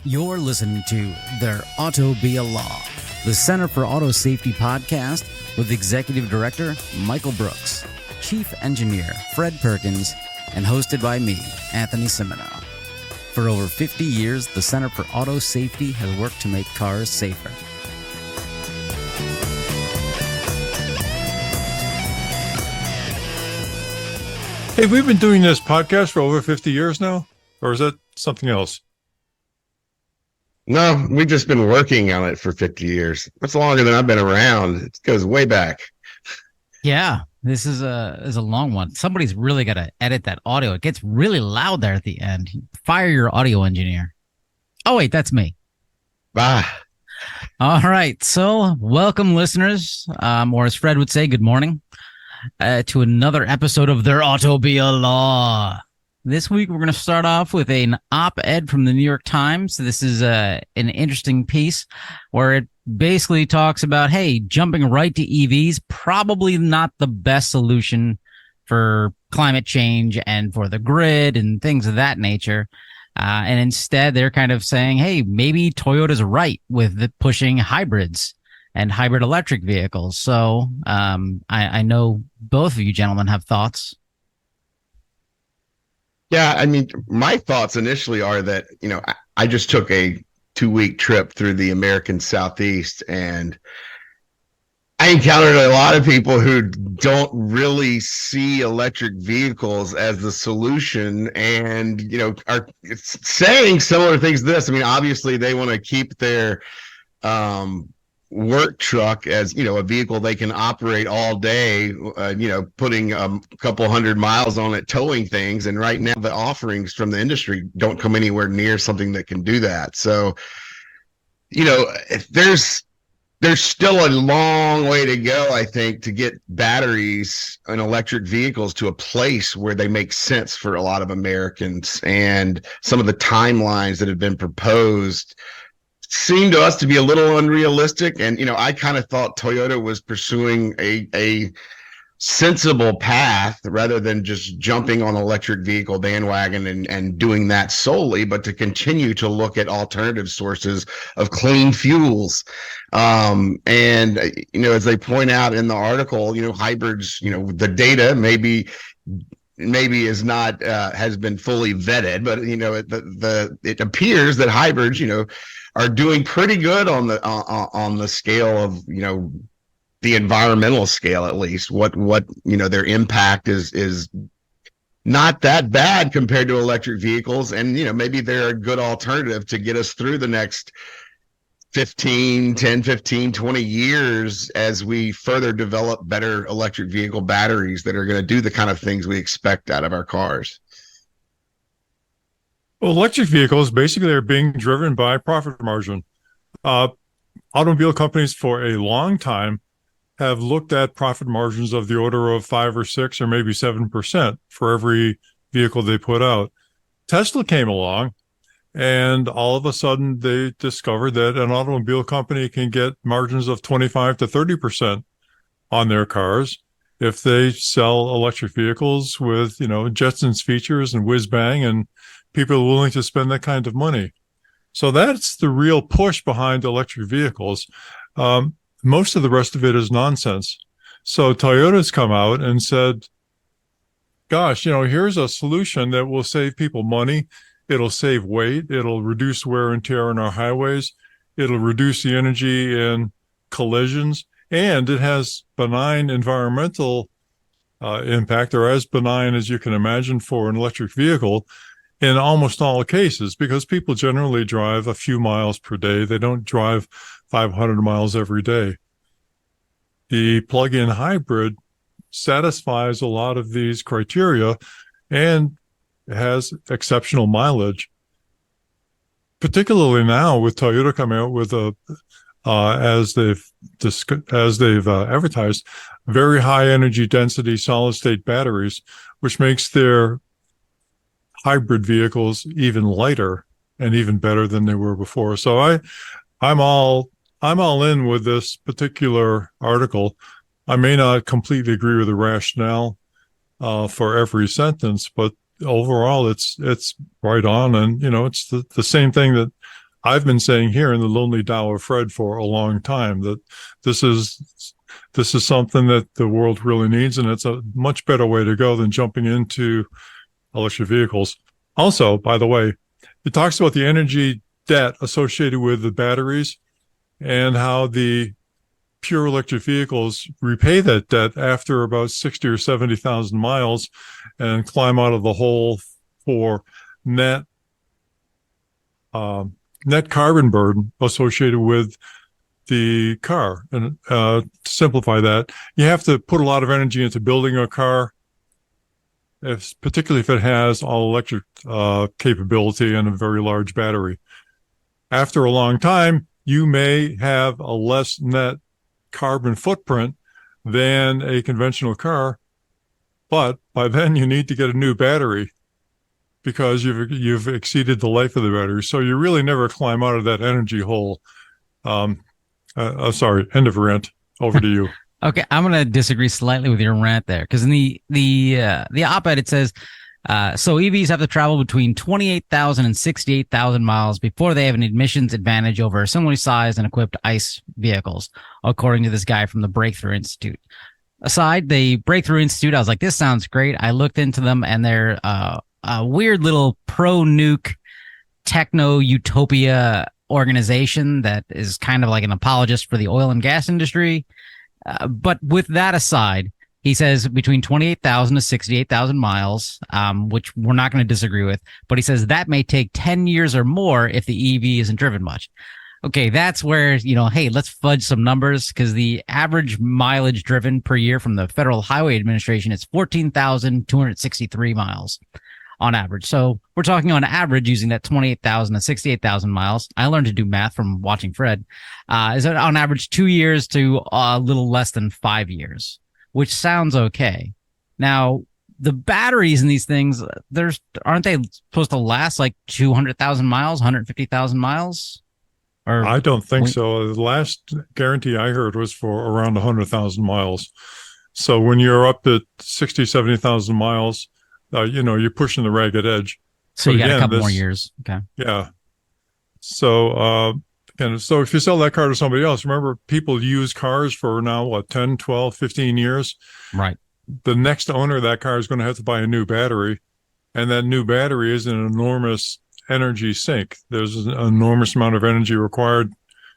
You're listening to There Ought to Be a Law, the Center for Auto Safety podcast with Executive Director Michael Brooks, Chief Engineer Fred Perkins, and hosted by me, Anthony Cimino. For over 50 years, the Center for Auto Safety has worked to make cars safer. Hey, we've been doing this podcast for over 50 years now, or is that something else? No, we've just been working on it for 50 years. That's longer than I've been around. It goes way back. Yeah, this is a long one. Somebody's really got to edit that audio. It gets really loud there at the end. Fire your audio engineer. Oh, wait, that's me. Bye. All right. So welcome, listeners, or as Fred would say, good morning, to another episode of There Ought to Be a Law. This week, we're going to start off with an op-ed from the New York Times. This is an interesting piece where it basically talks about, hey, jumping right to EVs, probably not the best solution for climate change and for the grid and things of that nature. And instead, they're kind of saying, hey, maybe Toyota's right with pushing hybrids and hybrid electric vehicles. So I know both of you gentlemen have thoughts. Yeah, I mean, my thoughts initially are that, I just took a 2-week trip through the American Southeast, and I encountered a lot of people who don't really see electric vehicles as the solution and, are saying similar things to this. I mean, obviously they want to keep their work truck as a vehicle they can operate all day, putting a couple 100 miles on it, towing things. And right now the offerings from the industry don't come anywhere near something that can do that. So there's still a long way to go, I think, to get batteries and electric vehicles to a place where they make sense for a lot of Americans. And some of the timelines that have been proposed seemed to us to be a little unrealistic. And, I kind of thought Toyota was pursuing a sensible path rather than just jumping on electric vehicle bandwagon and doing that solely, but to continue to look at alternative sources of clean fuels. And, as they point out in the article, hybrids, the data maybe is not has been fully vetted, but it appears that hybrids are doing pretty good on the scale of the environmental scale, at least. What their impact is not that bad compared to electric vehicles, and maybe they're a good alternative to get us through the next 10, 15, 20 years as we further develop better electric vehicle batteries that are going to do the kind of things we expect out of our cars. Well, electric vehicles basically are being driven by profit margin. Automobile companies for a long time have looked at profit margins of the order of 5 or 6 or maybe 7% for every vehicle they put out. Tesla came along, and all of a sudden they discovered that an automobile company can get margins of 25 to 30% on their cars if they sell electric vehicles with, Jetsons features and whiz bang, and people are willing to spend that kind of money. So that's the real push behind electric vehicles. Most of the rest of it is nonsense. So Toyota's come out and said, gosh, here's a solution that will save people money. It'll save weight. It'll reduce wear and tear on our highways. It'll reduce the energy in collisions. And it has benign environmental impact, or as benign as you can imagine for an electric vehicle in almost all cases, because people generally drive a few miles per day. They don't drive 500 miles every day. The plug-in hybrid satisfies a lot of these criteria and has exceptional mileage, particularly now with Toyota coming out with as they've advertised, very high energy density solid state batteries, which makes their hybrid vehicles even lighter and even better than they were before. So I'm all in with this particular article. I may not completely agree with the rationale for every sentence, but overall it's right on. And, it's the same thing that I've been saying here in the Lonely Tao of Fred for a long time that this is something that the world really needs, and it's a much better way to go than jumping into electric vehicles. Also, by the way, it talks about the energy debt associated with the batteries and how the pure electric vehicles repay that debt after about 60 or 70,000 miles and climb out of the hole for net carbon burden associated with the car. And to simplify that, you have to put a lot of energy into building a car, particularly if it has all electric capability and a very large battery. After a long time, you may have a less net carbon footprint than a conventional car, but by then you need to get a new battery because you've exceeded the life of the battery. So you really never climb out of that energy hole. Sorry, end of rant. Over to you. Okay, I'm going to disagree slightly with your rant there, because in the op-ed it says, so EVs have to travel between 28,000 and 68,000 miles before they have an emissions advantage over similarly sized and equipped ICE vehicles, according to this guy from the Breakthrough Institute. Aside, the Breakthrough Institute, I was like, this sounds great. I looked into them, and they're a weird little pro-nuke techno-utopia organization that is kind of like an apologist for the oil and gas industry. But with that aside, he says between 28,000 to 68,000 miles, which we're not going to disagree with. But he says that may take 10 years or more if the EV isn't driven much. Okay, that's where, hey, let's fudge some numbers, because the average mileage driven per year from the Federal Highway Administration is 14,263 miles on average. So we're talking on average, using that 28,000 to 68,000 miles. I learned to do math from watching Fred. Is that on average 2 years to a little less than 5 years, which sounds okay. Now, the batteries in these things, aren't they supposed to last like 200,000 miles, 150,000 miles? Or I don't think so. The last guarantee I heard was for around 100,000 miles. So when you're up at 60, 70,000 miles, you're pushing the ragged edge. So you got a couple more years. Okay. Yeah. So, so if you sell that car to somebody else, remember, people use cars for now, 10, 12, 15 years? Right. The next owner of that car is going to have to buy a new battery. And that new battery is an enormous energy sink. There's an enormous amount of energy required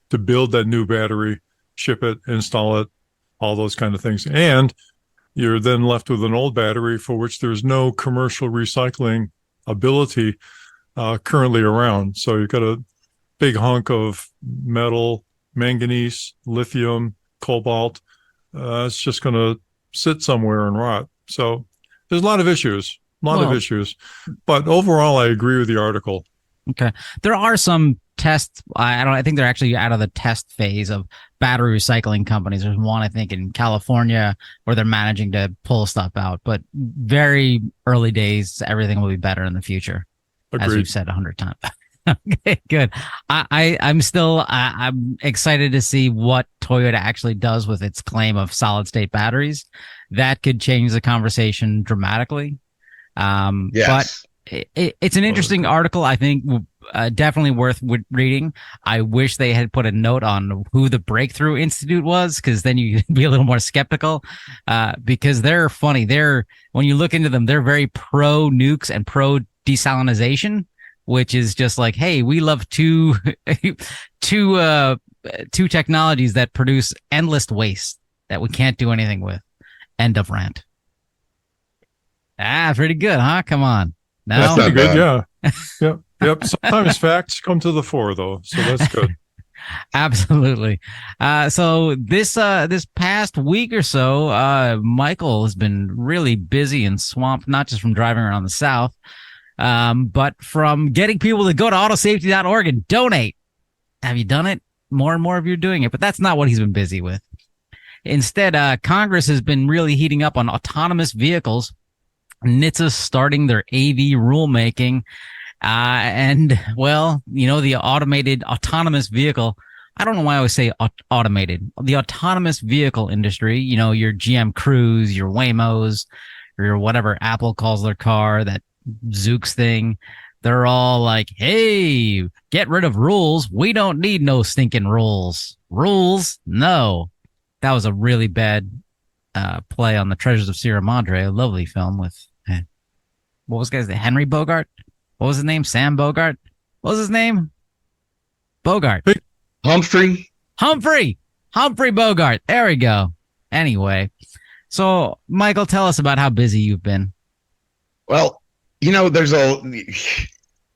to build that new battery, ship it, install it, all those kind of things. And you're then left with an old battery for which there's no commercial recycling ability currently around. So you've got a big hunk of metal, manganese, lithium, cobalt. It's just going to sit somewhere and rot. So there's a lot of issues. But overall, I agree with the article. Okay. There are some tests. I think they're actually out of the test phase of battery recycling companies. There's one, I think, in California where they're managing to pull stuff out, but very early days. Everything will be better in the future. Agreed. As we've said 100 times. Okay, good. I'm excited to see what Toyota actually does with its claim of solid state batteries. That could change the conversation dramatically. Yes. But it's an interesting article. I think definitely worth reading. I wish they had put a note on who the Breakthrough Institute was, because then you could be a little more skeptical, because they're funny. When you look into them, they're very pro nukes and pro desalinization, which is just like, hey, we love two technologies that produce endless waste that we can't do anything with. End of rant. Pretty good, huh? Come on. No? That's Pretty good, yeah. Yep. Sometimes facts come to the fore, though, so that's good. Absolutely. So this past week or so, Michael has been really busy and swamped, not just from driving around the South, but from getting people to go to autosafety.org and donate. Have you done it? More and more of you are doing it, but that's not what he's been busy with. Instead, Congress has been really heating up on autonomous vehicles. NHTSA starting their AV rulemaking. And, well, the automated autonomous vehicle, I don't know why I always say automated. The autonomous vehicle industry, your GM Cruise, your Waymos, or your whatever Apple calls their car, that Zoox thing. They're all like, hey, get rid of rules. We don't need no stinking rules. Rules? No. That was a really bad play on the Treasures of Sierra Madre, a lovely film with, what was his name? Henry Bogart? What was his name? Sam Bogart? What was his name? Bogart. Humphrey Bogart. There we go. Anyway, so Michael, tell us about how busy you've been. Well,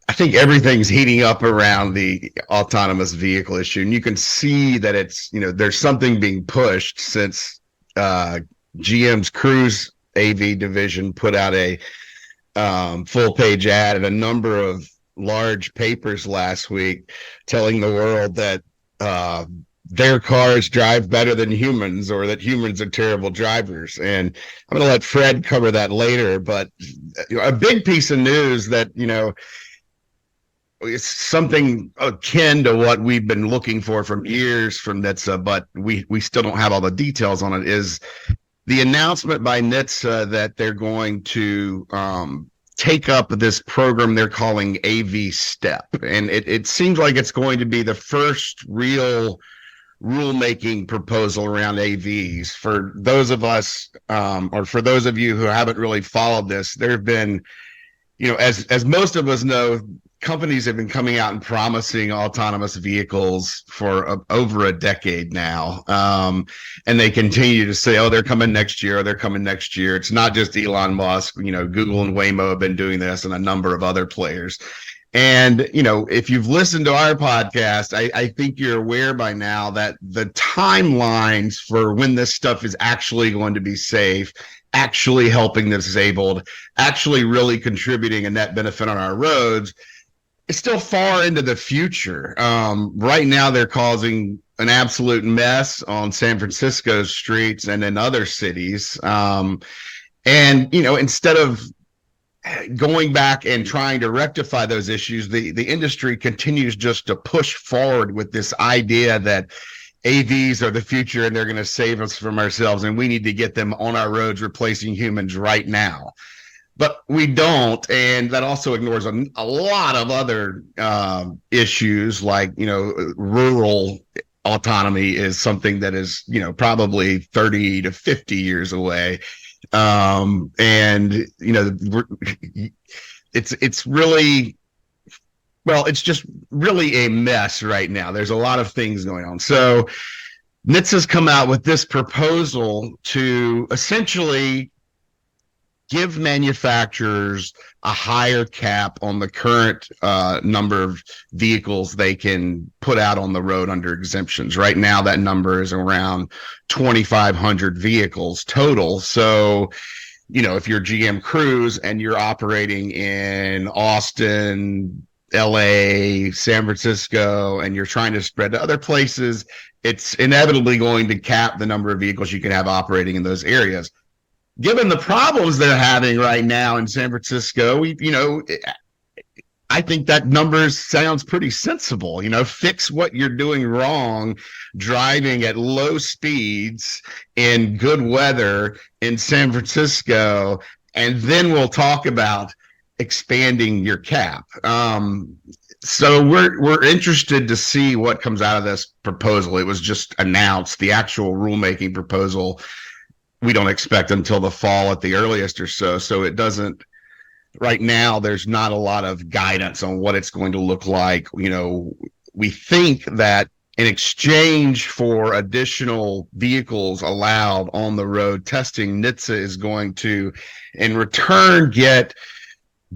I think everything's heating up around the autonomous vehicle issue, and you can see that it's, there's something being pushed since GM's Cruise AV division put out a full page ad and a number of large papers last week telling the world that their cars drive better than humans, or that humans are terrible drivers. And I'm going to let Fred cover that later, but a big piece of news that, it's something akin to what we've been looking for from years from NHTSA, but we still don't have all the details on it, is the announcement by NHTSA that they're going to take up this program they're calling AV Step. And it seems like it's going to be the first real rulemaking proposal around AVs. For those of us, or for those of you who haven't really followed this, there have been, as most of us know, companies have been coming out and promising autonomous vehicles for over a decade now. And they continue to say, oh, they're coming next year, or they're coming next year. It's not just Elon Musk, Google and Waymo have been doing this, and a number of other players. And, if you've listened to our podcast, I think you're aware by now that the timelines for when this stuff is actually going to be safe, actually helping the disabled, actually really contributing a net benefit on our roads, it's still far into the future. Right now, they're causing an absolute mess on San Francisco's streets and in other cities. And, instead of going back and trying to rectify those issues, the industry continues just to push forward with this idea that AVs are the future and they're going to save us from ourselves, and we need to get them on our roads replacing humans right now. But we don't, and that also ignores a lot of other issues, like, rural autonomy is something that is, probably 30 to 50 years away. And, it's really, well, it's just really a mess right now. There's a lot of things going on. So NHTSA's come out with this proposal to essentially give manufacturers a higher cap on the current number of vehicles they can put out on the road under exemptions. Right now, that number is around 2,500 vehicles total. So, if you're GM Cruise and you're operating in Austin, LA, San Francisco, and you're trying to spread to other places, it's inevitably going to cap the number of vehicles you can have operating in those areas. Given the problems they're having right now in San Francisco, I think that number sounds pretty sensible. Fix what you're doing wrong, driving at low speeds in good weather in San Francisco, and then we'll talk about expanding your cap. So we're interested to see what comes out of this proposal. It was just announced. The actual rulemaking proposal, we don't expect until the fall at the earliest or so. So it doesn't, right now, there's not a lot of guidance on what it's going to look like. We think that in exchange for additional vehicles allowed on the road testing, NHTSA is going to, in return, get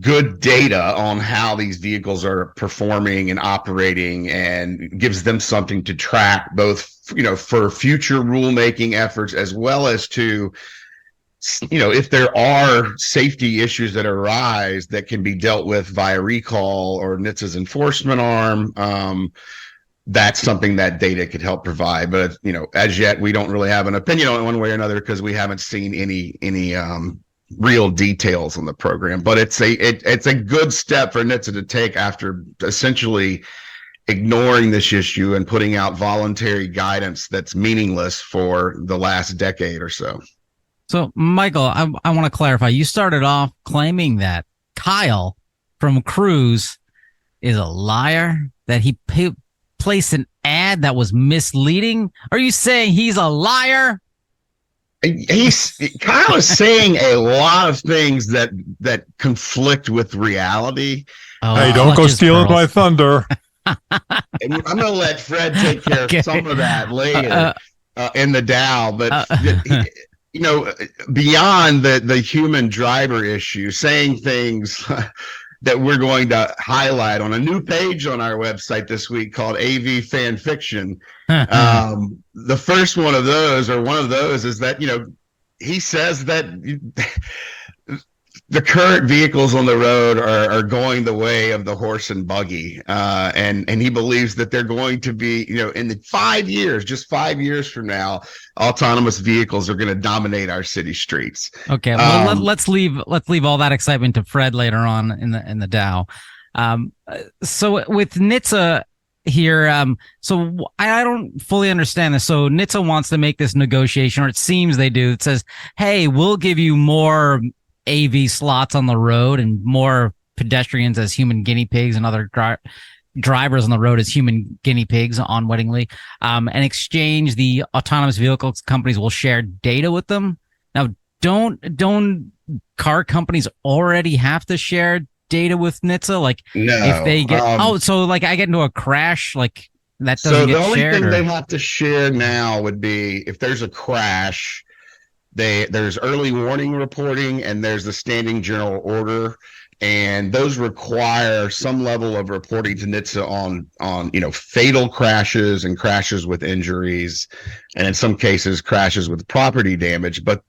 good data on how these vehicles are performing and operating, and gives them something to track, both, for future rulemaking efforts, as well as to, if there are safety issues that arise that can be dealt with via recall or NHTSA's enforcement arm. That's something that data could help provide. But, as yet, we don't really have an opinion on it one way or another, because we haven't seen any real details on the program. But it's a good step for NHTSA to take after essentially ignoring this issue and putting out voluntary guidance that's meaningless for the last decade or so. So, Michael, I want to clarify. You started off claiming that Kyle from Cruz is a liar, that he placed an ad that was misleading? Are you saying he's a liar? Kyle is saying a lot of things that conflict with reality. Oh, Hey, don't go stealing my thunder. And I'm going to let Fred take care Okay. of some of that later in the Dow. But, beyond the human driver issue, saying things that we're going to highlight on a new page on our website this week called AV Fan Fiction. The first one of those, is that, he says that the current vehicles on the road are going the way of the horse and buggy. And he believes that they're going to be, in the 5 years, just 5 years from now, autonomous vehicles are going to dominate our city streets. Okay, well, let's leave all that excitement to Fred later on in the Dow. So with NHTSA here, so I don't fully understand this. So NHTSA wants to make this negotiation, or it seems they do. It says, hey, we'll give you more AV slots on the road and more pedestrians as human guinea pigs and other drivers on the road as human guinea pigs unwittingly. In exchange, the autonomous vehicles companies will share data with them. Now, don't car companies already have to share data with NHTSA? Like, no, if they get so like I get into a crash, like that doesn't get shared. So the only thing they have to share now would be if there's a crash. There's early warning reporting and there's the standing general order, and those require some level of reporting to NHTSA on fatal crashes and crashes with injuries, and in some cases crashes with property damage. But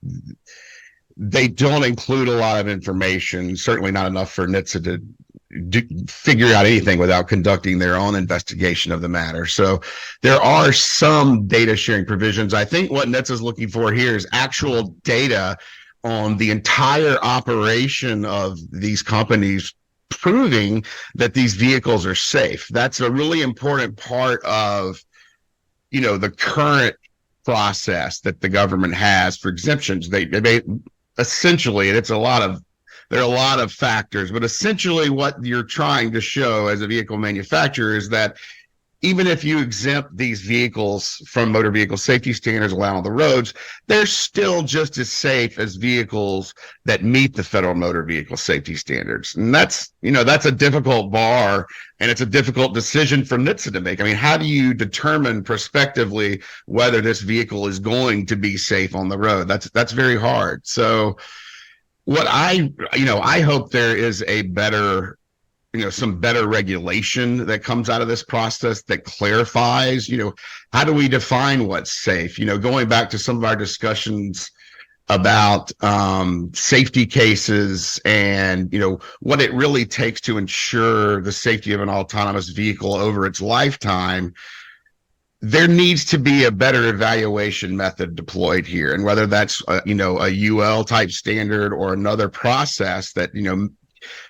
they don't include a lot of information, certainly not enough for NHTSA to figure out anything without conducting their own investigation of the matter. So there are some data sharing provisions. I think what NHTSA is looking for here is actual data on the entire operation of these companies, proving that these vehicles are safe. That's a really important part of the current process that the government has for exemptions. They essentially, and there are a lot of factors, but essentially what you're trying to show as a vehicle manufacturer is that even if you exempt these vehicles from motor vehicle safety standards allowed on the roads, they're still just as safe as vehicles that meet the federal motor vehicle safety standards. And that's a difficult bar, and it's a difficult decision for NHTSA to make. I mean, how do you determine prospectively whether this vehicle is going to be safe on the road? That's very hard. So what I hope there is a better, some better regulation that comes out of this process that clarifies, how do we define what's safe? Going back to some of our discussions about safety cases and, what it really takes to ensure the safety of an autonomous vehicle over its lifetime. There needs to be a better evaluation method deployed here, and whether that's a UL type standard or another process that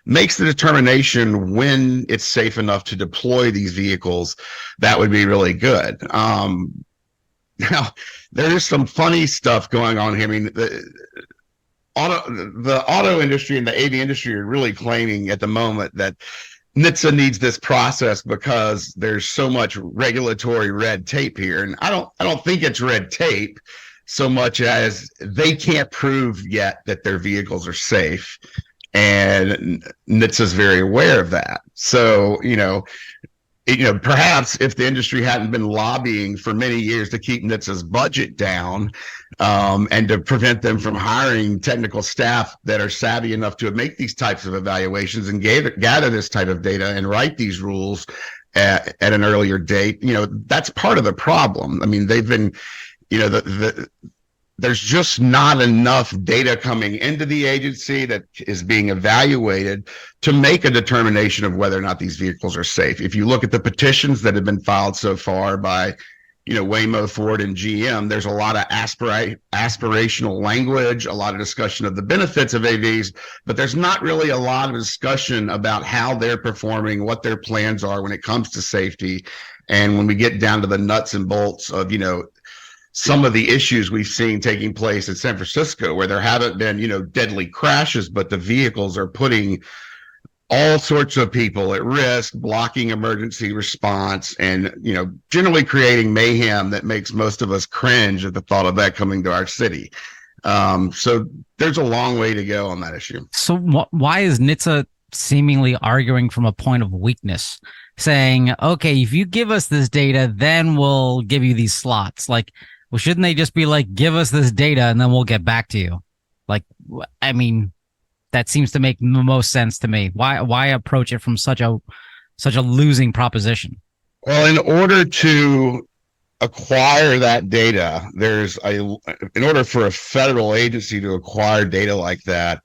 makes the determination when it's safe enough to deploy these vehicles, that would be really good. Now there is some funny stuff going on here. I mean, the auto industry and the AV industry are really claiming at the moment that NHTSA needs this process because there's so much regulatory red tape here. And I don't think it's red tape so much as they can't prove yet that their vehicles are safe. And NHTSA is very aware of that. So, perhaps if the industry hadn't been lobbying for many years to keep NHTSA's budget down, and to prevent them from hiring technical staff that are savvy enough to make these types of evaluations and gather this type of data and write these rules at an earlier date, that's part of the problem. I mean, they've been, there's just not enough data coming into the agency that is being evaluated to make a determination of whether or not these vehicles are safe. If you look at the petitions that have been filed so far by, Waymo, Ford, and GM, there's a lot of aspirational language, a lot of discussion of the benefits of AVs, but there's not really a lot of discussion about how they're performing, what their plans are when it comes to safety. And when we get down to the nuts and bolts of, some of the issues we've seen taking place in San Francisco, where there haven't been, deadly crashes, but the vehicles are putting all sorts of people at risk, blocking emergency response, and generally creating mayhem that makes most of us cringe at the thought of that coming to our city. So there's a long way to go on that issue. So why is NHTSA seemingly arguing from a point of weakness, saying, okay, if you give us this data, then we'll give you these slots? Like, well, shouldn't they just be like, give us this data and then we'll get back to you? Like, I mean, that seems to make the most sense to me. Why approach it from such a losing proposition? Well, in order to acquire that data, in order for a federal agency to acquire data like that,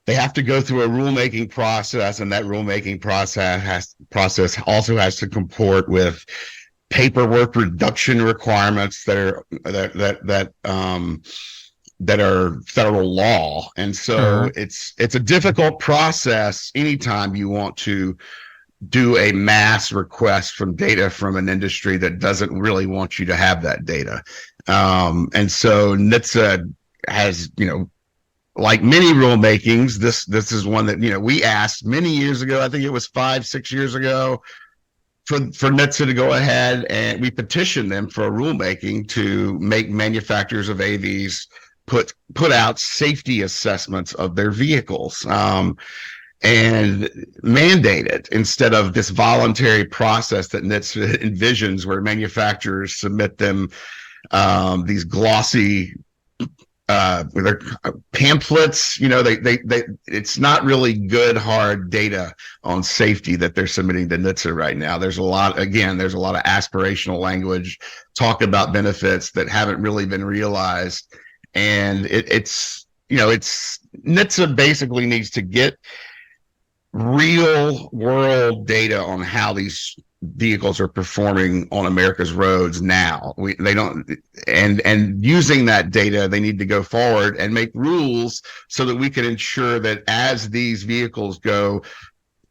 they have to go through a rulemaking process, and that rulemaking process also has to comport with paperwork reduction requirements that are federal law. And so it's a difficult process anytime you want to do a mass request from data from an industry that doesn't really want you to have that data. And so NHTSA has, like many rulemakings, this is one that, we asked many years ago. I think it was 5-6 years ago for NHTSA to go ahead, and we petitioned them for a rulemaking to make manufacturers of AVs put out safety assessments of their vehicles, and mandate it instead of this voluntary process that NHTSA envisions, where manufacturers submit them these glossy with their pamphlets. It's not really good hard data on safety that they're submitting to NHTSA right now. There's a lot of aspirational language, talk about benefits that haven't really been realized. And it's NHTSA basically needs to get real world data on how these vehicles are performing on America's roads now. And using that data, they need to go forward and make rules so that we can ensure that as these vehicles go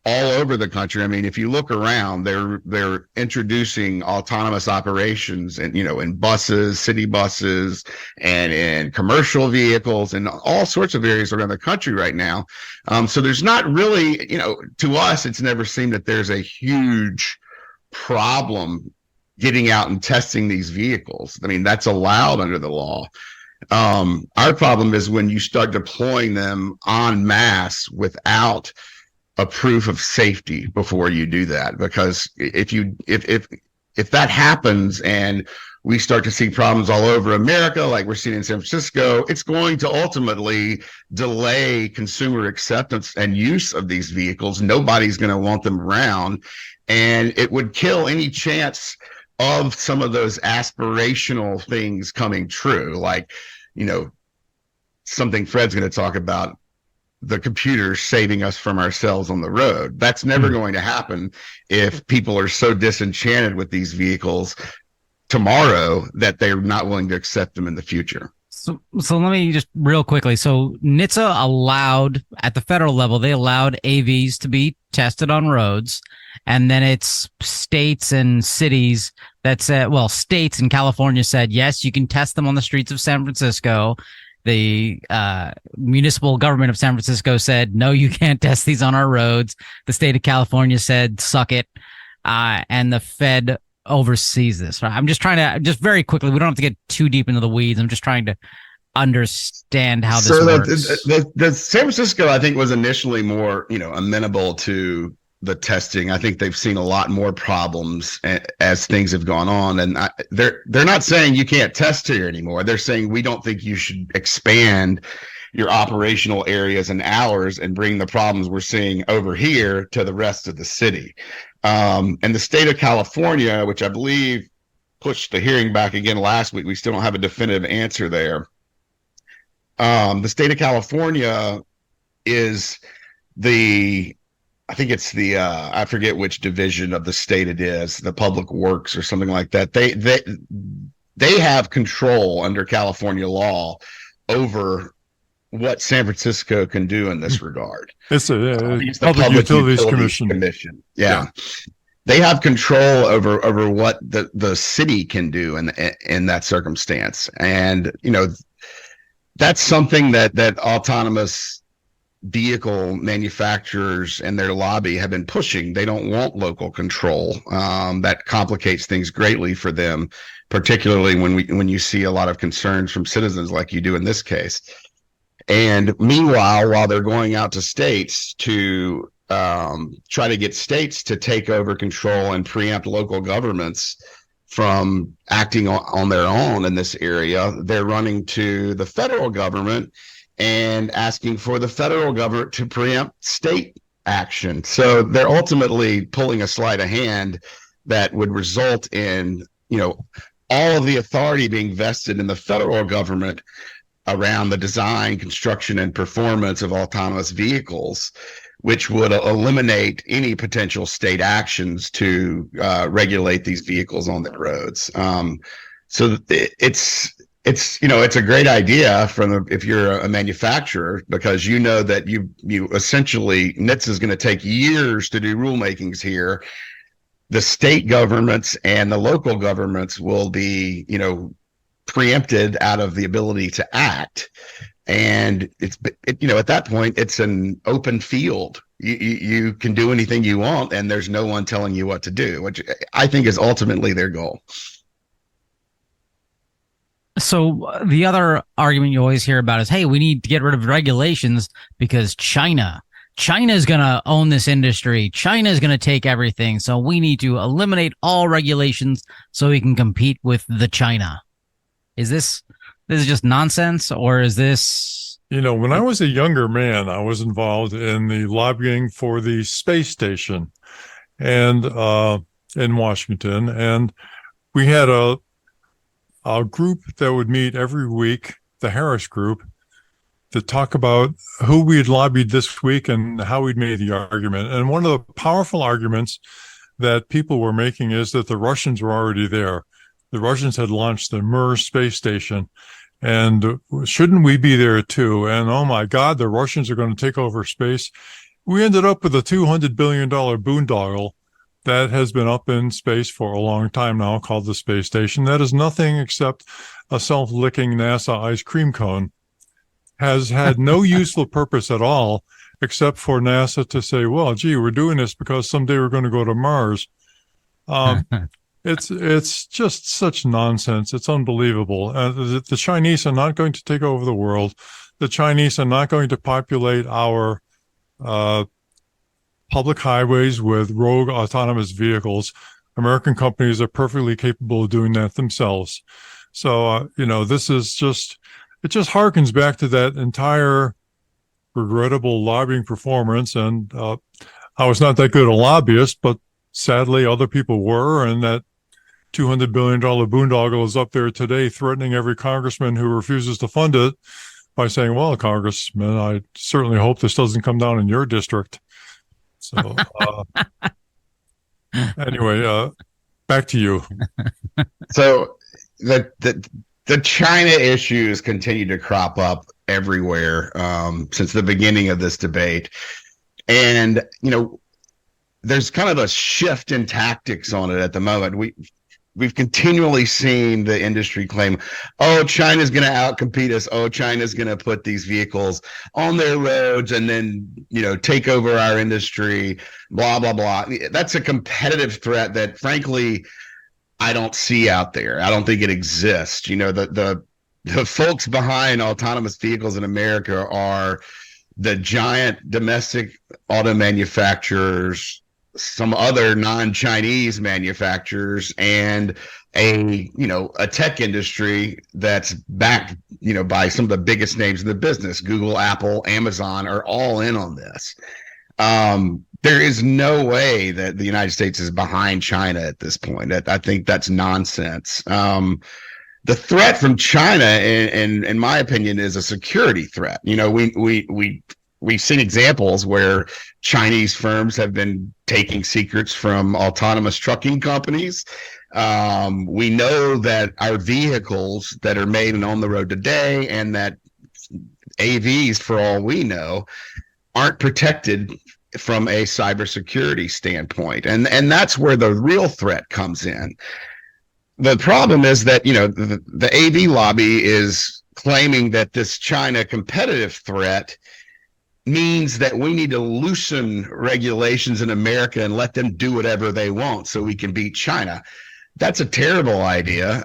all over the country. I mean, if you look around, they're introducing autonomous operations and in buses, city buses, and in commercial vehicles, and all sorts of areas around the country right now. So there's not really, to us, it's never seemed that there's a huge problem getting out and testing these vehicles. I mean, that's allowed under the law. Our problem is when you start deploying them en masse without a proof of safety before you do that. Because if that happens and we start to see problems all over America, like we're seeing in San Francisco, it's going to ultimately delay consumer acceptance and use of these vehicles. Nobody's going to want them around, and it would kill any chance of some of those aspirational things coming true. Like, something Fred's going to talk about, the computers saving us from ourselves on the road. That's never going to happen if people are so disenchanted with these vehicles tomorrow that they're not willing to accept them in the future. So let me just real quickly. So NHTSA allowed, at the federal level, they allowed AVs to be tested on roads. And then it's states and cities that said, well, states in California said, yes, you can test them on the streets of San Francisco. The municipal government of San Francisco said, no, you can't test these on our roads. The state of California said, suck it. And the Fed oversees this. I'm just trying to, just very quickly, we don't have to get too deep into the weeds. I'm just trying to understand how this works. The San Francisco, I think, was initially more, amenable to the testing. I think they've seen a lot more problems as things have gone on, and they're not saying you can't test here anymore. They're saying we don't think you should expand your operational areas and hours and bring the problems we're seeing over here to the rest of the city. And the state of California, which I believe pushed the hearing back again last week, we still don't have a definitive answer there. The state of California is I think it's I forget which division of the state it is, the Public Works or something like that. They have control under California law over what San Francisco can do in this regard. It's the Public Utilities Commission. Yeah. They have control over what the city can do in that circumstance. And, that's something that autonomous vehicle manufacturers and their lobby have been pushing. They don't want local control. That complicates things greatly for them, particularly when you see a lot of concerns from citizens like you do in this case. And meanwhile, while they're going out to states to try to get states to take over control and preempt local governments from acting on their own in this area, they're running to the federal government and asking for the federal government to preempt state action. So they're ultimately pulling a sleight of hand that would result in, all of the authority being vested in the federal government around the design, construction, and performance of autonomous vehicles, which would eliminate any potential state actions to regulate these vehicles on the roads. So it's a great idea if you're a manufacturer, because that you essentially, NHTSA is going to take years to do rulemakings here. The state governments and the local governments will be, preempted out of the ability to act. And at that point, it's an open field. You can do anything you want, and there's no one telling you what to do, which I think is ultimately their goal. So the other argument you always hear about is, hey, we need to get rid of regulations because China is going to own this industry. China is going to take everything. So we need to eliminate all regulations so we can compete with the China. Is this just nonsense, or is this? When I was a younger man, I was involved in the lobbying for the space station and in Washington. And we had a group that would meet every week, the Harris Group, to talk about who we had lobbied this week and how we'd made the argument. And one of the powerful arguments that people were making is that the Russians were already there. The Russians had launched the Mir space station, and shouldn't we be there too? And oh my God, the Russians are going to take over space. We ended up with a $200 billion boondoggle that has been up in space for a long time now, called the space station. That is nothing except a self-licking NASA ice cream cone. Has had no useful purpose at all, except for NASA to say, well, gee, we're doing this because someday we're going to go to Mars. It's just such nonsense. It's unbelievable. The Chinese are not going to take over the world. The Chinese are not going to populate our public highways with rogue autonomous vehicles. American companies are perfectly capable of doing that themselves. So, this is it just harkens back to that entire regrettable lobbying performance. And I was not that good a lobbyist, but sadly other people were, and that $200 billion boondoggle is up there today threatening every congressman who refuses to fund it by saying, well, Congressman, I certainly hope this doesn't come down in your district. So anyway, back to you. So the China issues continue to crop up everywhere since the beginning of this debate. And, there's kind of a shift in tactics on it at the moment. We've continually seen the industry claim, oh, China's going to outcompete us. Oh, China's going to put these vehicles on their roads and then, take over our industry, blah, blah, blah. That's a competitive threat that, frankly, I don't see out there. I don't think it exists. The folks behind autonomous vehicles in America are the giant domestic auto manufacturers, some other non-Chinese manufacturers, and a tech industry that's backed, by some of the biggest names in the business. Google, Apple, Amazon are all in on this. There is no way that the United States is behind China at this point. I think that's nonsense. The threat from China, in my opinion, is a security threat. We've seen examples where Chinese firms have been taking secrets from autonomous trucking companies. We know that our vehicles that are made and on the road today, and that AVs, for all we know, aren't protected from a cybersecurity standpoint. And that's where the real threat comes in. The problem is that, the AV lobby is claiming that this China competitive threat means that we need to loosen regulations in America and let them do whatever they want so we can beat China. That's a terrible idea.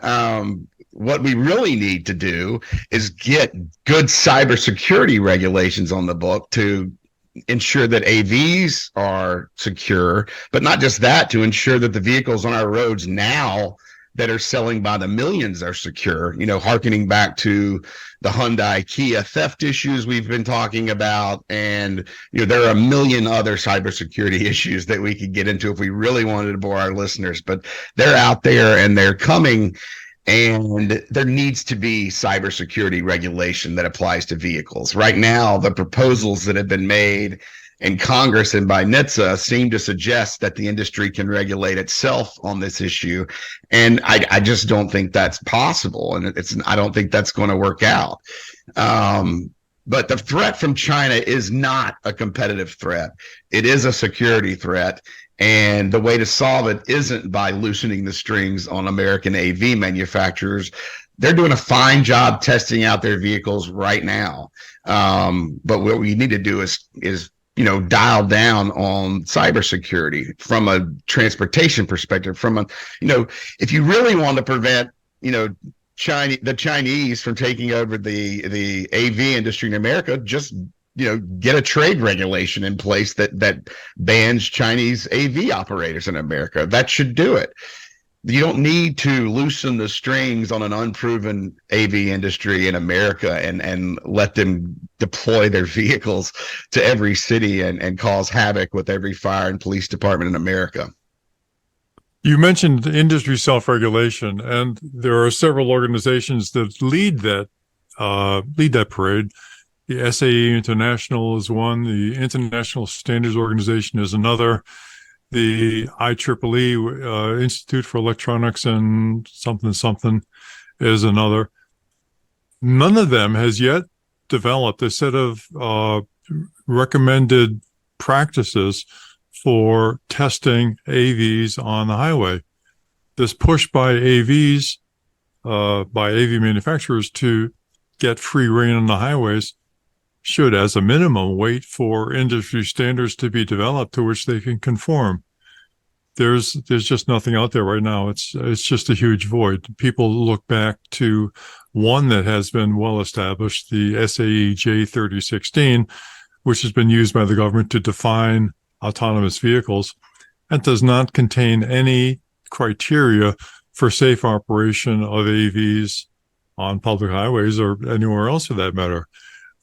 What we really need to do is get good cybersecurity regulations on the book to ensure that AVs are secure, but not just that, to ensure that the vehicles on our roads now that are selling by the millions are secure, harkening back to the Hyundai Kia theft issues we've been talking about. And, there are a million other cybersecurity issues that we could get into if we really wanted to bore our listeners, but they're out there and they're coming. And there needs to be cybersecurity regulation that applies to vehicles. Right now, the proposals that have been made in Congress and by NHTSA seem to suggest that the industry can regulate itself on this issue. And I just don't think that's possible. And I don't think that's going to work out. But the threat from China is not a competitive threat. It is a security threat. And the way to solve it isn't by loosening the strings on American AV manufacturers. They're doing a fine job testing out their vehicles right now. But what we need to do is dial down on cybersecurity from a transportation perspective. If you really want to prevent, the Chinese from taking over the AV industry in America, just get a trade regulation in place that bans Chinese AV operators in America. That should do it. You don't need to loosen the strings on an unproven AV industry in America and let them deploy their vehicles to every city and cause havoc with every fire and police department in America. You mentioned industry self-regulation, and there are several organizations that lead that parade. The SAE International is one. The International Standards Organization is another. The IEEE, Institute for Electronics and something is another. None of them has yet developed a set of recommended practices for testing AVs on the highway. This push by AVs, by AV manufacturers to get free rein on the highways should, as a minimum, wait for industry standards to be developed to which they can conform. There's just nothing out there right now. It's just a huge void. People look back to one that has been well established, the SAE J3016, which has been used by the government to define autonomous vehicles and does not contain any criteria for safe operation of AVs on public highways or anywhere else for that matter.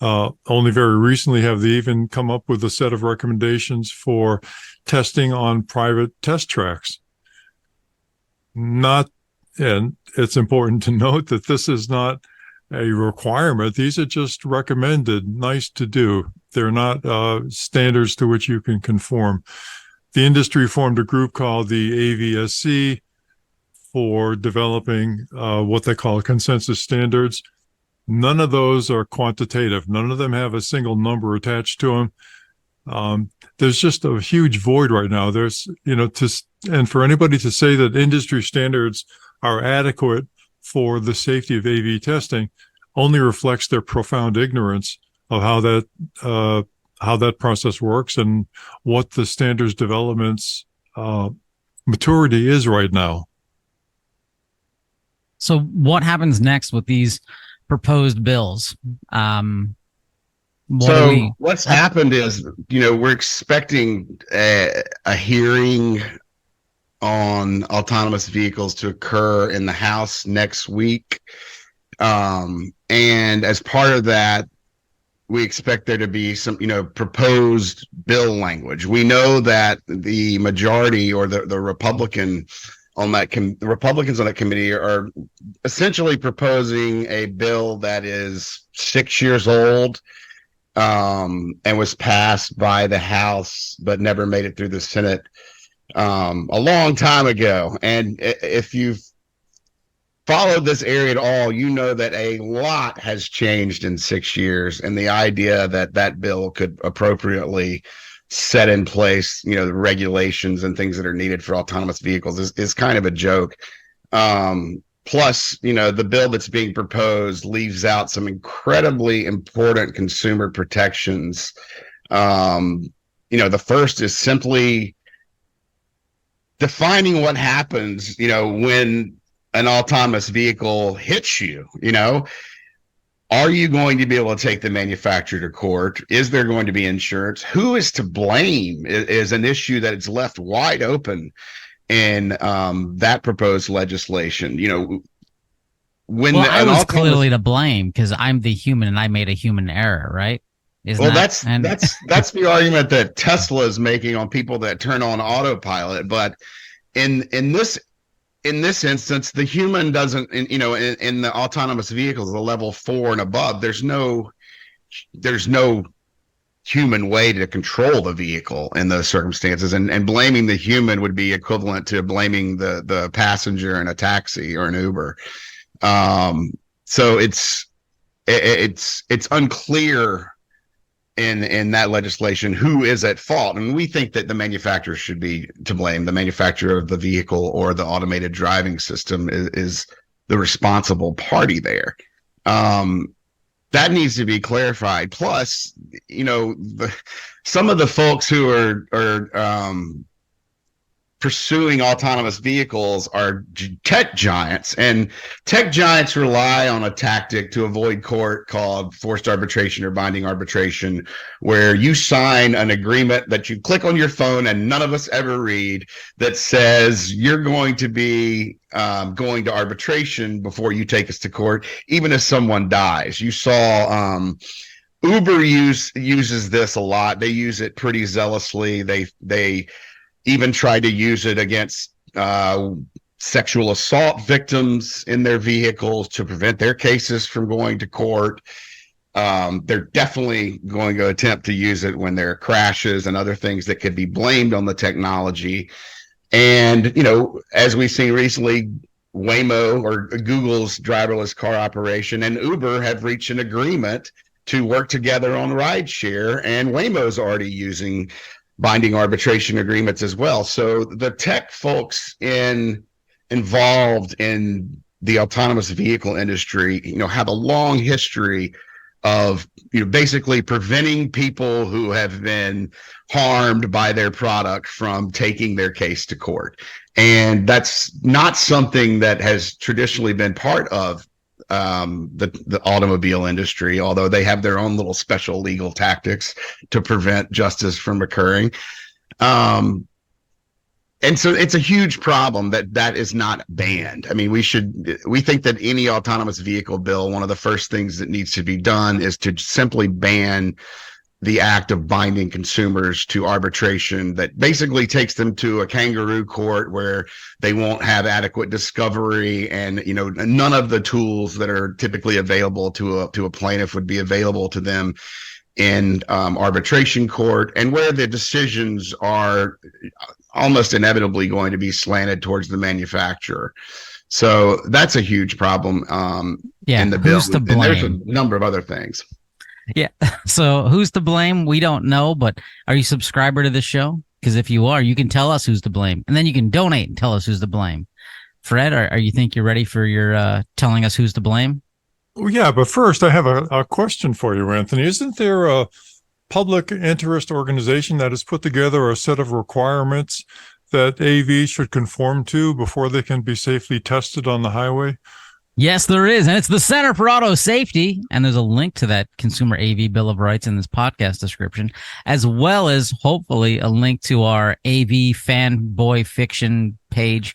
Only very recently have they even come up with a set of recommendations for testing on private test tracks. And it's important to note that this is not a requirement. These are just recommended, nice to do. They're not standards to which you can conform. The industry formed a group called the AVSC for developing what they call consensus standards. None of those are quantitative. None of them have a single number attached to them. There's just a huge void right now. And for anybody to say that industry standards are adequate for the safety of AV testing only reflects their profound ignorance of how that process works and what the standards development's maturity is right now. So what happens next with these proposed bills? What's happened is, we're expecting a hearing on autonomous vehicles to occur in the House next week. And as part of that, we expect there to be some, proposed bill language. We know that the majority or the Republican on that the Republicans on that committee are essentially proposing a bill that is 6 years old and was passed by the House but never made it through the Senate a long time ago. And if you've followed this area at all, you know that a lot has changed in 6 years, and the idea that bill could appropriately set in place, the regulations and things that are needed for autonomous vehicles is kind of a joke. Plus, the bill that's being proposed leaves out some incredibly important consumer protections. The first is simply defining what happens, when an autonomous vehicle hits you. Are you going to be able to take the manufacturer to court? Is there going to be insurance? Who is to blame is an issue that is left wide open in that proposed legislation. I was clearly to blame because I'm the human and I made a human error, right? That's the argument that Tesla is making on people that turn on autopilot. But in this instance, the human doesn't. In the autonomous vehicles, the level 4 and above, there's no human way to control the vehicle in those circumstances, and blaming the human would be equivalent to blaming the passenger in a taxi or an Uber. So it's unclear in that legislation who is at fault, and we think that the manufacturer should be to blame. The manufacturer of the vehicle or the automated driving system is the responsible party there. That needs to be clarified. Plus, some of the folks who are pursuing autonomous vehicles are tech giants, and tech giants rely on a tactic to avoid court called forced arbitration or binding arbitration, where you sign an agreement that you click on your phone and none of us ever read, that says you're going to be going to arbitration before you take us to court, even if someone dies. You saw Uber uses this a lot. They use it pretty zealously. They even tried to use it against sexual assault victims in their vehicles to prevent their cases from going to court. They're definitely going to attempt to use it when there are crashes and other things that could be blamed on the technology. And, as we've seen recently, Waymo, or Google's driverless car operation, and Uber have reached an agreement to work together on rideshare, and Waymo's already using binding arbitration agreements as well. So the tech folks involved in the autonomous vehicle industry, have a long history of, basically preventing people who have been harmed by their product from taking their case to court. And that's not something that has traditionally been part of the automobile industry, although they have their own little special legal tactics to prevent justice from occurring. And so it's a huge problem that is not banned. I mean, we think that any autonomous vehicle bill, one of the first things that needs to be done is to simply ban the act of binding consumers to arbitration that basically takes them to a kangaroo court where they won't have adequate discovery, and none of the tools that are typically available to a plaintiff would be available to them in arbitration court, and where the decisions are almost inevitably going to be slanted towards the manufacturer. So that's a huge problem in the bill. To blame? And there's a number of other things. Yeah. So who's to blame? We don't know, but are you a subscriber to this show? Because if you are, you can tell us who's to blame, and then you can donate and tell us who's to blame. Fred, are you think you're ready for your telling us who's to blame? Well, yeah, but first I have a question for you, Anthony. Isn't there a public interest organization that has put together a set of requirements that AVs should conform to before they can be safely tested on the highway? Yes, there is, and it's the Center for Auto Safety, and there's a link to that Consumer AV Bill of Rights in this podcast description, as well as hopefully a link to our AV fanboy fiction page.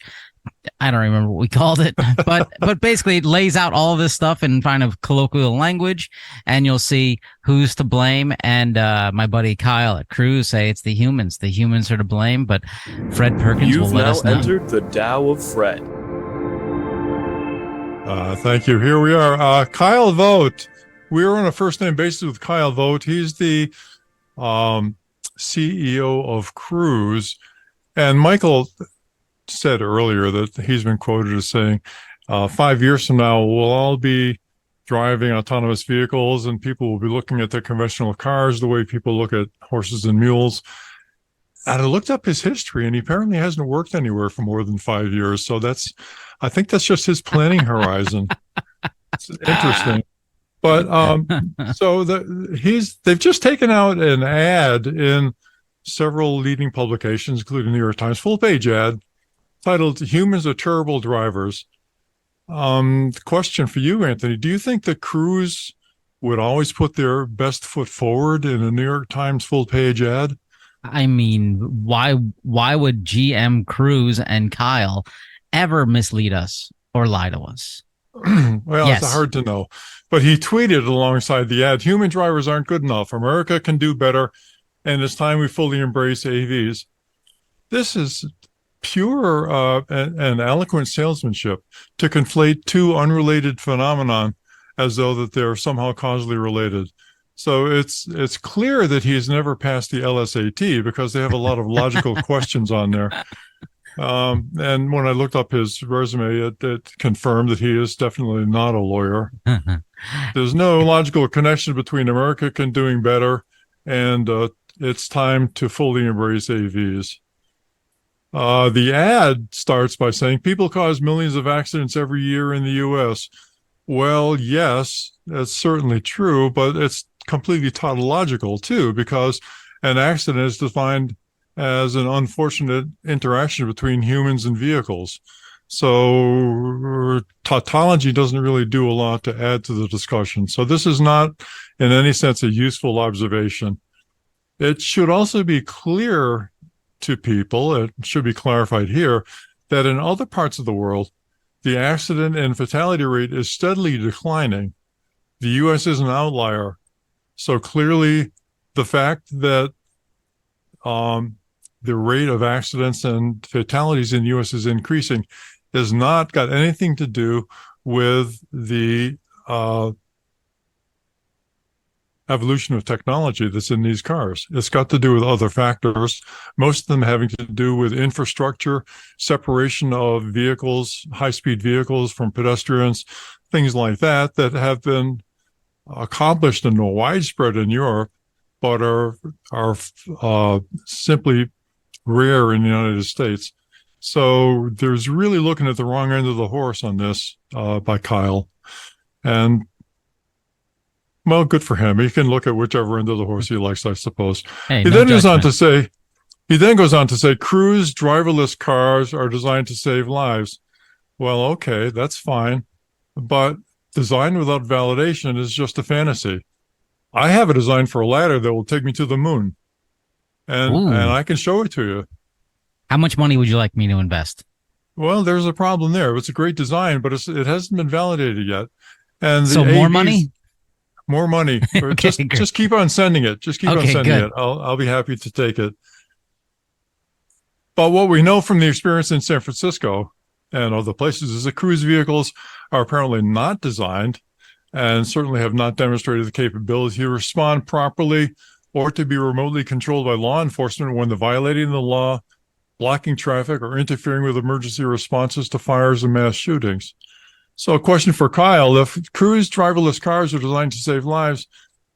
I don't remember what we called it, but basically it lays out all of this stuff in kind of colloquial language, and you'll see who's to blame. And my buddy Kyle at Cruise say it's the humans. The humans are to blame, but Fred Perkins will let us know. You've now entered the Tao of Fred. Thank you. Here we are. Kyle Vogt. We're on a first-name basis with Kyle Vogt. He's the CEO of Cruise. And Michael said earlier that he's been quoted as saying, 5 years from now, we'll all be driving autonomous vehicles and people will be looking at their conventional cars the way people look at horses and mules. I looked up his history, and he apparently hasn't worked anywhere for more than 5 years. So I think that's just his planning horizon. It's interesting. But so they've just taken out an ad in several leading publications, including the New York Times, full page ad titled "Humans Are Terrible Drivers." Question for you, Anthony: do you think that crews would always put their best foot forward in a New York Times full page ad? I mean, why would GM Cruz and Kyle ever mislead us or lie to us? Well, Yes. it's hard to know. But he tweeted alongside the ad, "Human drivers aren't good enough. America can do better, and it's time we fully embrace AVs." This is pure and eloquent salesmanship to conflate two unrelated phenomenon as though that they're somehow causally related. So it's clear that he's never passed the LSAT because they have a lot of logical questions on there. And when I looked up his resume, it confirmed that he is definitely not a lawyer. There's no logical connection between America can doing better and it's time to fully embrace AVs. The ad starts by saying people cause millions of accidents every year in the U.S. Well, yes, that's certainly true, but it's completely tautological too, because an accident is defined as an unfortunate interaction between humans and vehicles. So tautology doesn't really do a lot to add to the discussion. So this is not in any sense a useful observation. It should also be clear to people, it should be clarified here, that in other parts of the world, the accident and fatality rate is steadily declining. The U.S. is an outlier. So clearly the fact that the rate of accidents and fatalities in the U.S. is increasing has not got anything to do with the evolution of technology that's in these cars. It's got to do with other factors, most of them having to do with infrastructure, separation of vehicles, high-speed vehicles from pedestrians, things like that have been accomplished and widespread in Europe, but are simply rare in the United States. So there's really looking at the wrong end of the horse on this by Kyle. And well, good for him. He can look at whichever end of the horse he likes, I suppose. Hey, He no then goes on judgment. to say, cruise driverless cars are designed to save lives. Well, okay, that's fine. But design without validation is just a fantasy. I have a design for a ladder that will take me to the moon. And I can show it to you. How much money would you like me to invest? Well, there's a problem there. It's a great design, but it hasn't been validated yet. And So more money? More money. Or Okay, just keep on sending it. Just keep on Okay, sending good. it. I'll be happy to take it. But what we know from the experience in San Francisco and other places is that cruise vehicles are apparently not designed and certainly have not demonstrated the capability to respond properly or to be remotely controlled by law enforcement when they're violating the law, blocking traffic, or interfering with emergency responses to fires and mass shootings. So a question for Kyle: if cruise driverless cars are designed to save lives,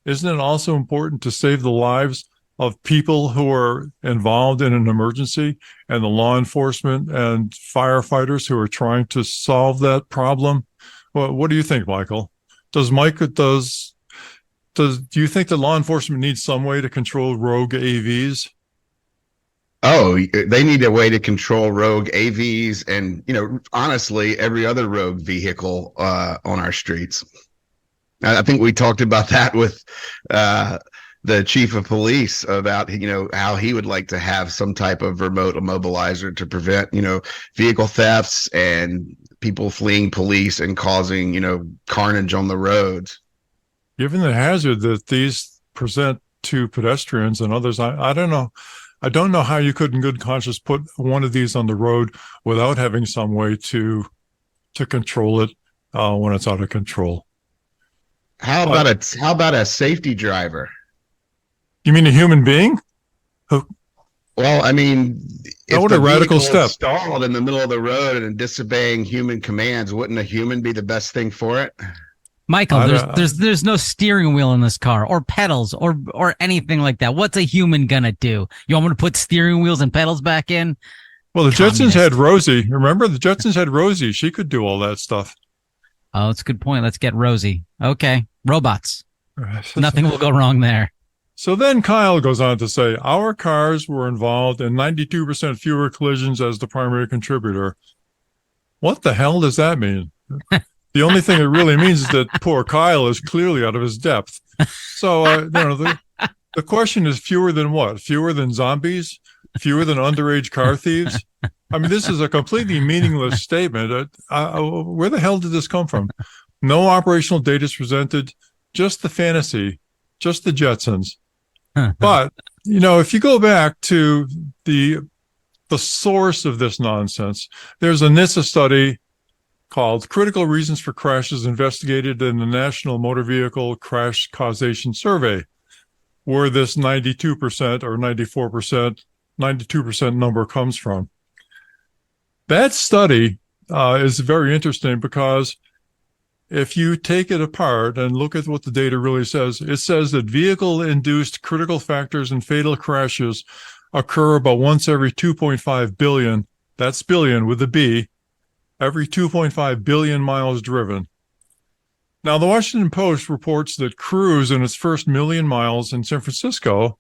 isn't it also important to save the lives of people who are involved in an emergency and the law enforcement and firefighters who are trying to solve that problem? Well, what do you think, Michael? Do you think that law enforcement needs some way to control rogue AVs? Oh, they need a way to control rogue AVs and, honestly, every other rogue vehicle on our streets. I think we talked about that with the chief of police about, how he would like to have some type of remote immobilizer to prevent, vehicle thefts and people fleeing police and causing, carnage on the roads. Given the hazard that these present to pedestrians and others, I don't know. I don't know how you could, in good conscience, put one of these on the road without having some way to control it when it's out of control. How about a safety driver? You mean a human being? Well, I mean, if what a the radical vehicle step. is stalled in the middle of the road and disobeying human commands, wouldn't a human be the best thing for it? Michael, I there's don't- there's no steering wheel in this car or pedals or anything like that. What's a human gonna do? You want me to put steering wheels and pedals back in? Well, the Jetsons Communist. had Rosie. Remember, the Jetsons had Rosie. She could do all that stuff. Oh, that's a good point. Let's get Rosie. Okay, robots. Nothing will go wrong there. So then Kyle goes on to say, our cars were involved in 92% fewer collisions as the primary contributor. What the hell does that mean? The only thing it really means is that poor Kyle is clearly out of his depth. So, the question is fewer than what? Fewer than zombies? Fewer than underage car thieves? I mean, this is a completely meaningless statement. Where the hell did this come from? No operational data is presented, just the fantasy, just the Jetsons. But, if you go back to the source of this nonsense, there's a NHTSA study called Critical Reasons for Crashes Investigated in the National Motor Vehicle Crash Causation Survey, where this 92% or 94%, 92% number comes from. That study is very interesting because if you take it apart and look at what the data really says, it says that vehicle-induced critical factors and fatal crashes occur about once every 2.5 billion, that's billion with a B, every 2.5 billion miles driven. Now, the Washington Post reports that Cruise, in its first million miles in San Francisco,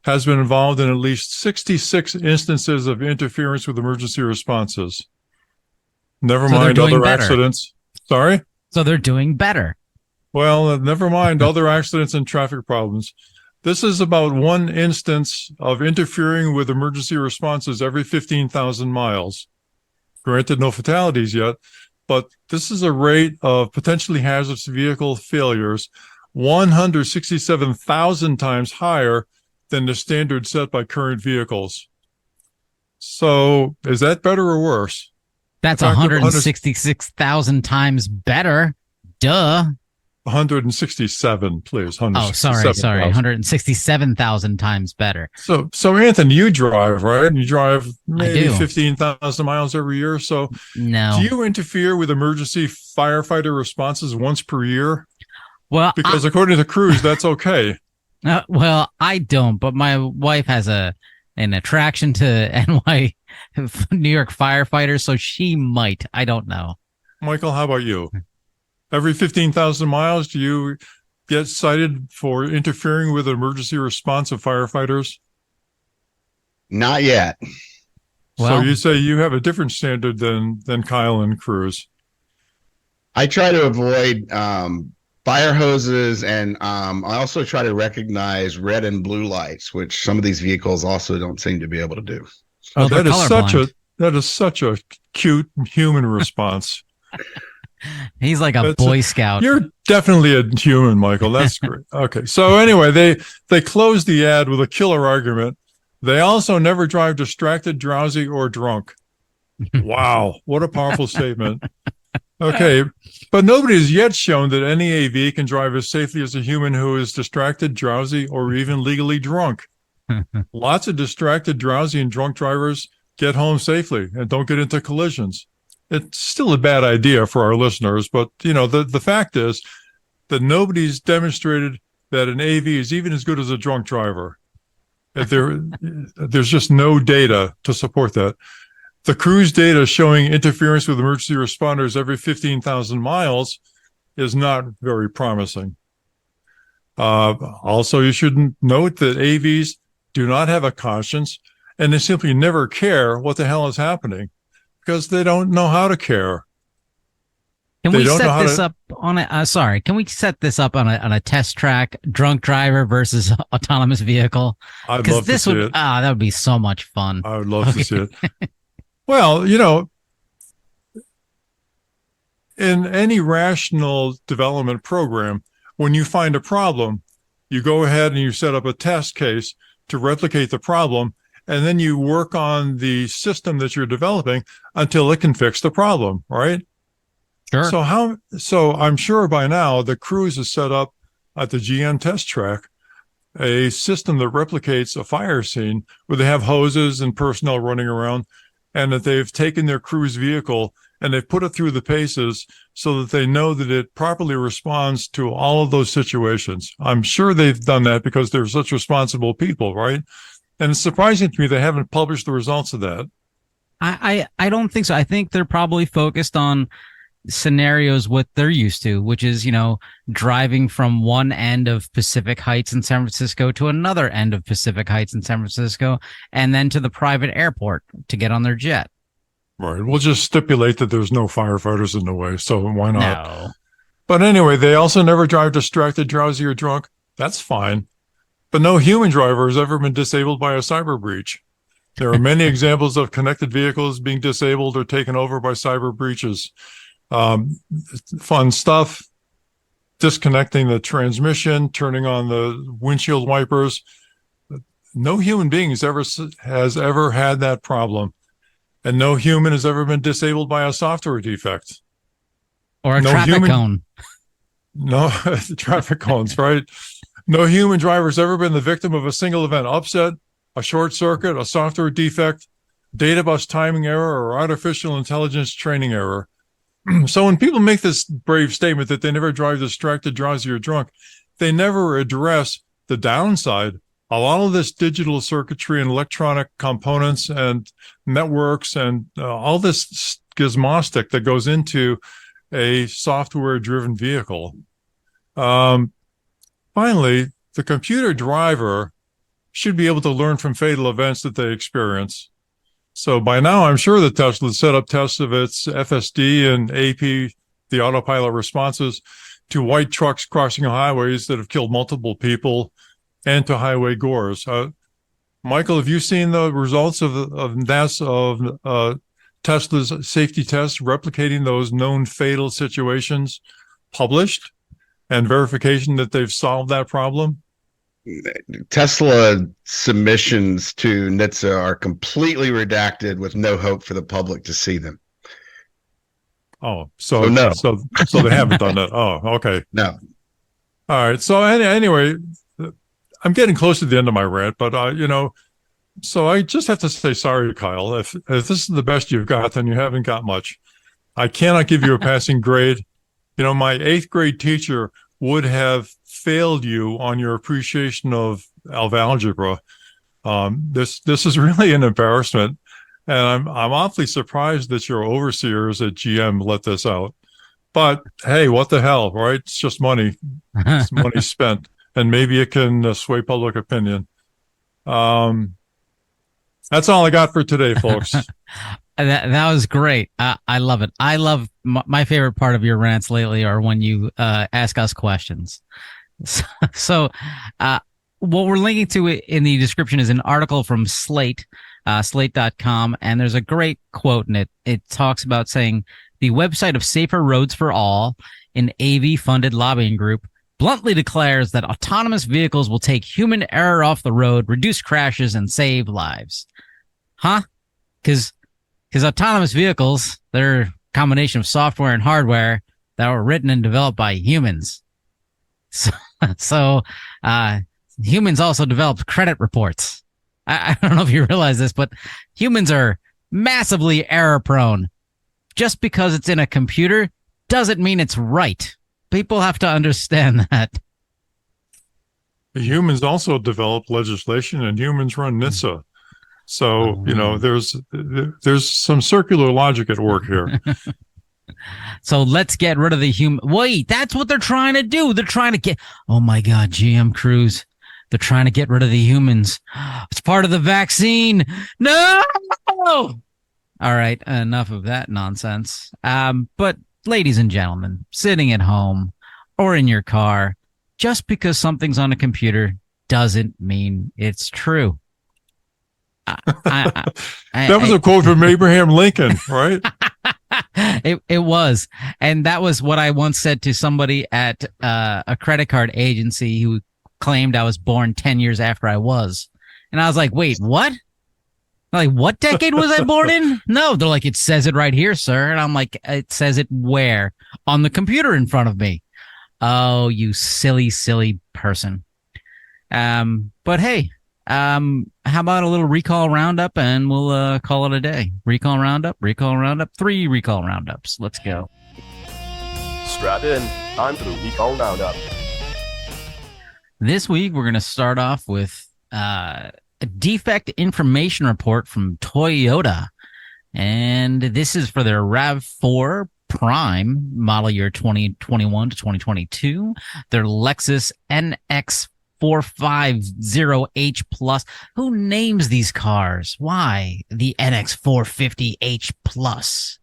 has been involved in at least 66 instances of interference with emergency responses. Never So they're mind doing other better. accidents. Sorry? So they're doing better. Well, never mind other accidents and traffic problems. This is about one instance of interfering with emergency responses every 15,000 miles. Granted, no fatalities yet, but this is a rate of potentially hazardous vehicle failures 167,000 times higher than the standard set by current vehicles. So is that better or worse? That's In fact, 166,000 times better. Duh. 167, please. Oh, sorry. 167,000 times better. So Anthony, you drive, right? And you drive maybe do. 15,000 miles every year. So No. do you interfere with emergency firefighter responses once per year? Well, Because according to Cruise, that's okay. well, I don't, but my wife has an attraction to New York firefighters, so she might. I don't know. Michael, how about you? Every 15,000 miles, do you get cited for interfering with emergency response of firefighters? Not yet. Well, So you say you have a different standard than Kyle and Cruz. I try to avoid fire hoses, and I also try to recognize red and blue lights, which some of these vehicles also don't seem to be able to do. Well, they're colorblind. That is such a cute human response. He's like a That's Boy Scout. You're definitely a human, Michael. That's great. Okay. So anyway, they closed the ad with a killer argument. They also never drive distracted, drowsy, or drunk. Wow. What a powerful statement. Okay. But nobody has yet shown that any AV can drive as safely as a human who is distracted, drowsy, or even legally drunk. Lots of distracted, drowsy, and drunk drivers get home safely and don't get into collisions. It's still a bad idea for our listeners, but the fact is that nobody's demonstrated that an AV is even as good as a drunk driver. There's just no data to support that. The Cruise data showing interference with emergency responders every 15,000 miles is not very promising. Also, you should note that AVs do not have a conscience, and they simply never care what the hell is happening because they don't know how to care. Can They we don't know set how this to- up on a sorry, can we set this up on a test track, drunk driver versus autonomous vehicle? I'd Because love to this see would it. that would be so much fun. I would love to see it. Well, in any rational development program, when you find a problem, you go ahead and you set up a test case to replicate the problem, and then you work on the system that you're developing until it can fix the problem, right? Sure. So I'm sure by now the Cruise is set up at the GM test track a system that replicates a fire scene where they have hoses and personnel running around, and that they've taken their Cruise vehicle and they've put it through the paces so that they know that it properly responds to all of those situations. I'm sure they've done that because they're such responsible people, right? And it's surprising to me they haven't published the results of that. I don't think so. I think they're probably focused on scenarios what they're used to, which is, driving from one end of Pacific Heights in San Francisco to another end of Pacific Heights in San Francisco, and then to the private airport to get on their jet. Right. We'll just stipulate that there's no firefighters in the way, so why not? No. But anyway, they also never drive distracted, drowsy, or drunk. That's fine. But no human driver has ever been disabled by a cyber breach. There are many examples of connected vehicles being disabled or taken over by cyber breaches. Fun stuff, disconnecting the transmission, turning on the windshield wipers. No human being has ever had that problem. And no human has ever been disabled by a software defect. Or a traffic cone. No, traffic cones, right? No human driver has ever been the victim of a single event upset, a short circuit, a software defect, data bus timing error, or artificial intelligence training error. So when people make this brave statement that they never drive distracted, drowsy, or drunk, they never address the downside of all of this digital circuitry and electronic components and networks and all this gizmostic that goes into a software-driven vehicle. Finally, the computer driver should be able to learn from fatal events that they experience. So by now, I'm sure that Tesla set up tests of its FSD and AP, the autopilot responses, to white trucks crossing highways that have killed multiple people and to highway gores. Michael, have you seen the results of Tesla's safety tests replicating those known fatal situations published and verification that they've solved that problem? Tesla submissions to NHTSA are completely redacted with no hope for the public to see them. Oh, so no. So they haven't done that. Oh, okay. No. All right. So anyway, I'm getting close to the end of my rant, but so I just have to say sorry, Kyle. If this is the best you've got, then you haven't got much. I cannot give you a passing grade. My 8th grade teacher would have failed you on your appreciation of algebra. This is really an embarrassment, and I'm awfully surprised that your overseers at GM let this out. But hey, what the hell, right? It's just money. It's money spent, and maybe it can sway public opinion. That's all I got for today, folks. That was great. I love it. I love my favorite part of your rants lately are when you ask us questions. So what we're linking to in the description is an article from Slate, slate.com, and there's a great quote in it. It talks about saying the website of Safer Roads for All, an AV-funded lobbying group, bluntly declares that autonomous vehicles will take human error off the road, reduce crashes, and save lives. Huh? Because autonomous vehicles, they're a combination of software and hardware that were written and developed by humans. So humans also developed credit reports. I don't know if you realize this, but humans are massively error prone. Just because it's in a computer doesn't mean it's right. People have to understand that. Humans also develop legislation, and humans run NHTSA. So, there's some circular logic at work here. So let's get rid of the human. Wait, that's what they're trying to do. They're trying to get, oh my God, GM Cruise. They're trying to get rid of the humans. It's part of the vaccine. No! All right, enough of that nonsense. But ladies and gentlemen, sitting at home or in your car, just because something's on a computer doesn't mean it's true. That was a quote from Abraham Lincoln, right? It was. And that was what I once said to somebody at a credit card agency who claimed I was born 10 years after I was. And I was like, wait, what? Like, what decade was I born in? No, they're like, it says it right here, sir. And I'm like, it says it where? On the computer in front of me. Oh, you silly, silly person. But hey, How about a little recall roundup, and we'll call it a day. Recall roundup, 3 recall roundups. Let's go. Strap in. Time for the recall roundup. This week, we're going to start off with a defect information report from Toyota. And this is for their RAV4 Prime model year 2021 to 2022. Their Lexus NX450H Plus. Who names these cars? Why the NX450H Plus?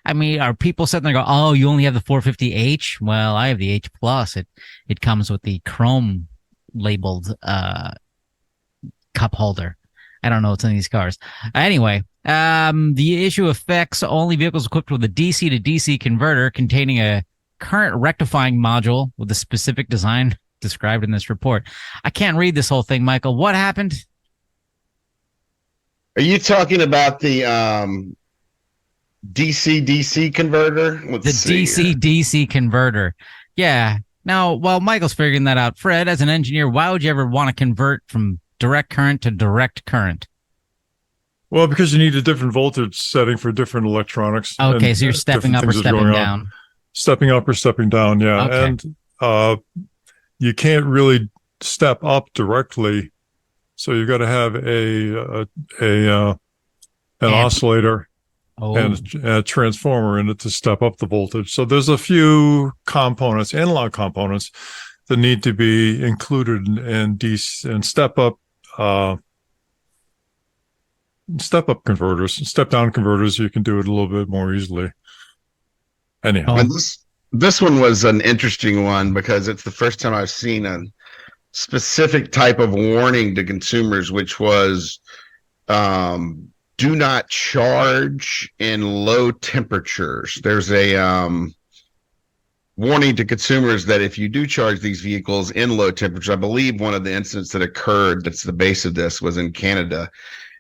I mean, are people sitting there going, "Oh, you only have the 450H"? Well, I have the H Plus. It comes with the chrome labeled cup holder. I don't know what's in these cars. Anyway, the issue affects only vehicles equipped with a DC to DC converter containing a current rectifying module with a specific design described in this report. I can't read this whole thing, Michael. What happened? Are you talking about the DC-DC converter? Let's the DC-DC converter. Yeah. Now, while Michael's figuring that out, Fred, as an engineer, why would you ever want to convert from direct current to direct current? Well, because you need a different voltage setting for different electronics. Okay, so you're stepping up or stepping down. Stepping up or stepping down, yeah. Okay. And you can't really step up directly, so you've got to have an oscillator and a transformer in it to step up the voltage. So there's a few components, analog components, that need to be included in DC and step up converters. Step down converters, you can do it a little bit more easily. Anyhow, and this one was an interesting one because it's the first time I've seen a specific type of warning to consumers, which was do not charge in low temperatures. There's a warning to consumers that if you do charge these vehicles in low temperatures, I believe one of the incidents that occurred, that's the base of this, was in Canada